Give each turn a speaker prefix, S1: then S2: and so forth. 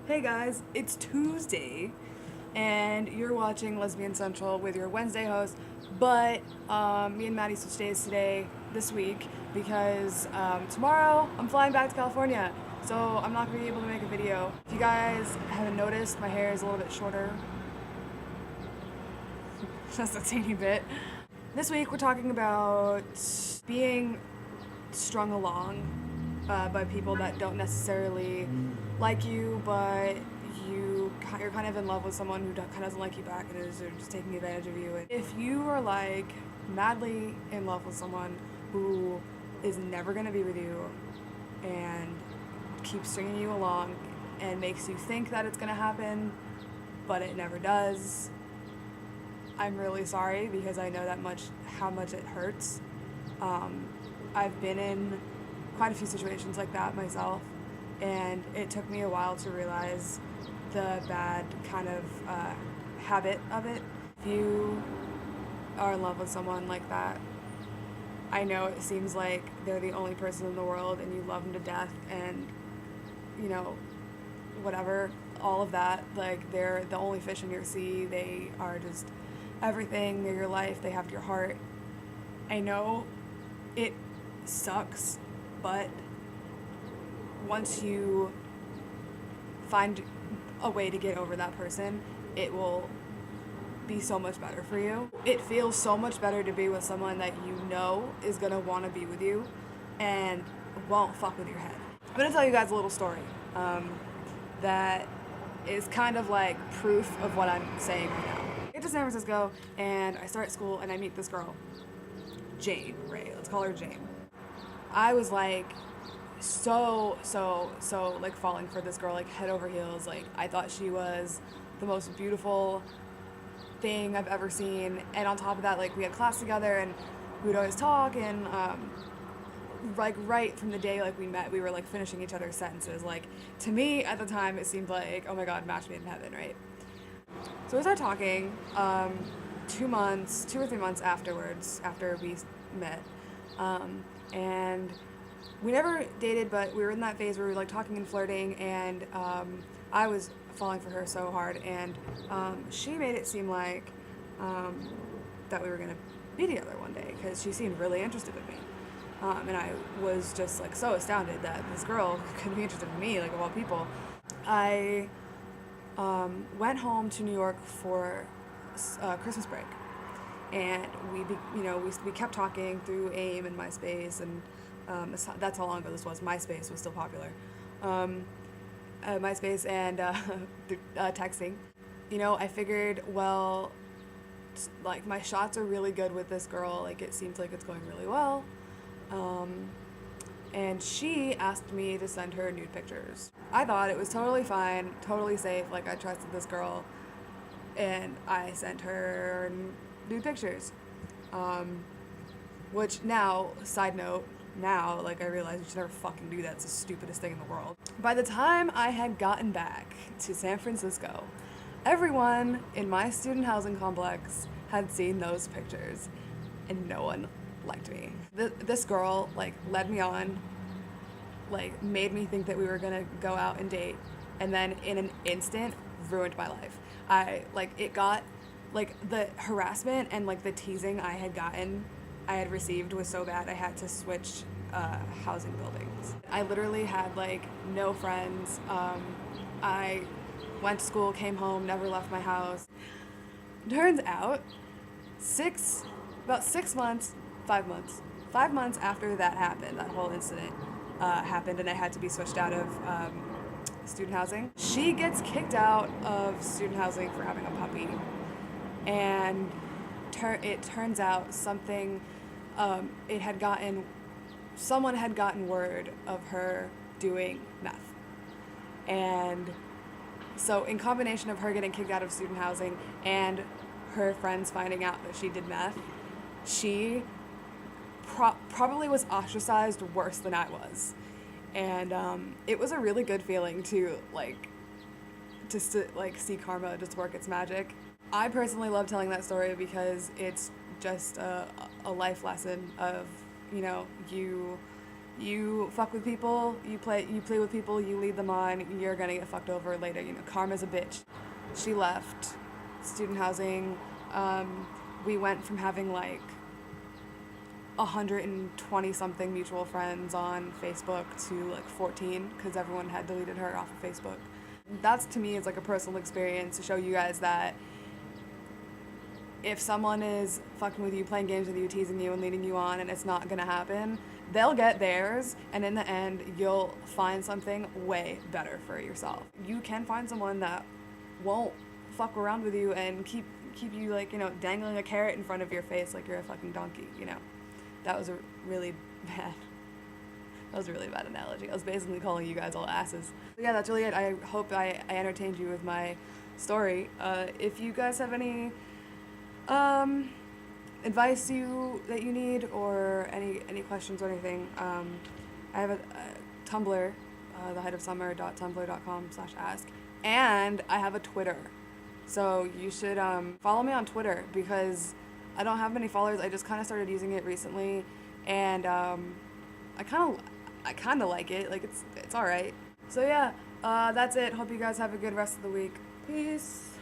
S1: Hey guys, it's Tuesday, and you're watching Lesbian Central with your Wednesday host, but me and Maddie switched days this week, because tomorrow I'm flying back to California, so I'm not going to be able to make a video. If you guys haven't noticed, my hair is a little bit shorter, just a teeny bit. This week we're talking about being strung along by people that don't necessarily like you, but you're kind of in love with someone who kind of doesn't like you back and is just taking advantage of you. And if you are like madly in love with someone who is never going to be with you and keeps stringing you along and makes you think that it's going to happen, but it never does, I'm really sorry, because I know how much it hurts. I've been in quite a few situations like that myself, and it took me a while to realize the bad kind of habit of it. If you are in love with someone like that, I know it seems like they're the only person in the world and you love them to death, and you know, whatever, all of that, like they're the only fish in your sea, they are just everything, they're your life, they have your heart. I know it sucks, but once you find a way to get over that person, it will be so much better for you. It feels so much better to be with someone that you know is gonna wanna be with you and won't fuck with your head. I'm gonna tell you guys a little story that is kind of like proof of what I'm saying right now. I get to San Francisco and I start school and I meet this girl, Jane, right? Let's call her Jane. I was like so like falling for this girl, like head over heels. Like I thought she was the most beautiful thing I've ever seen, and on top of that, like we had class together and we would always talk, and like right from the day like we met, we were like finishing each other's sentences. Like to me at the time it seemed like, oh my god, match made in heaven, right? So we started talking 2 or 3 months afterwards, after we met, and we never dated, but we were in that phase where we were like talking and flirting, and I was falling for her so hard, and she made it seem like that we were gonna be together one day, because she seemed really interested in me, and I was just like so astounded that this girl could be interested in me, like of all people. I went home to New York for Christmas break, and we kept talking through AIM and MySpace, and that's how long ago this was. MySpace was still popular. MySpace and texting. You know, I figured, well, like my shots are really good with this girl. Like it seems like it's going really well. And she asked me to send her nude pictures. I thought it was totally fine, totally safe. Like I trusted this girl, and I sent her nude pictures. Which now, side note, now, like, I realize you should never fucking do that. It's the stupidest thing in the world. By the time I had gotten back to San Francisco, everyone in my student housing complex had seen those pictures, and no one liked me. This girl, like, led me on, like, made me think that we were gonna go out and date, and then in an instant, ruined my life. The harassment and, like, the teasing I had received was so bad I had to switch housing buildings. I literally had like no friends. I went to school, came home, never left my house. Turns out, 5 months after that happened, that whole incident happened, and I had to be switched out of student housing. She gets kicked out of student housing for having a puppy, and it turns out someone had gotten word of her doing meth. And so in combination of her getting kicked out of student housing and her friends finding out that she did meth, she probably was ostracized worse than I was. And it was a really good feeling to see karma just work its magic. I personally love telling that story because it's just a life lesson of, you You fuck with people, you play with people, you lead them on, you're gonna get fucked over later. You know, karma's a bitch. She left student housing. We went from having like 120 something mutual friends on Facebook to like 14 because everyone had deleted her off of Facebook. That's to me is like a personal experience to show you guys that if someone is fucking with you, playing games with you, teasing you, and leading you on, and it's not gonna happen, they'll get theirs, and in the end, you'll find something way better for yourself. You can find someone that won't fuck around with you and keep you, like, you know, dangling a carrot in front of your face like you're a fucking donkey, you know. That was a really bad analogy. I was basically calling you guys all asses. But yeah, that's really it. I hope I entertained you with my story. If you guys have any advice that you need or any questions or anything, I have a Tumblr, theheightofsummer.tumblr.com/ask, and I have a Twitter. So you should follow me on Twitter because I don't have many followers. I just kind of started using it recently, and I kind of like it. Like it's all right. So yeah, that's it. Hope you guys have a good rest of the week. Peace.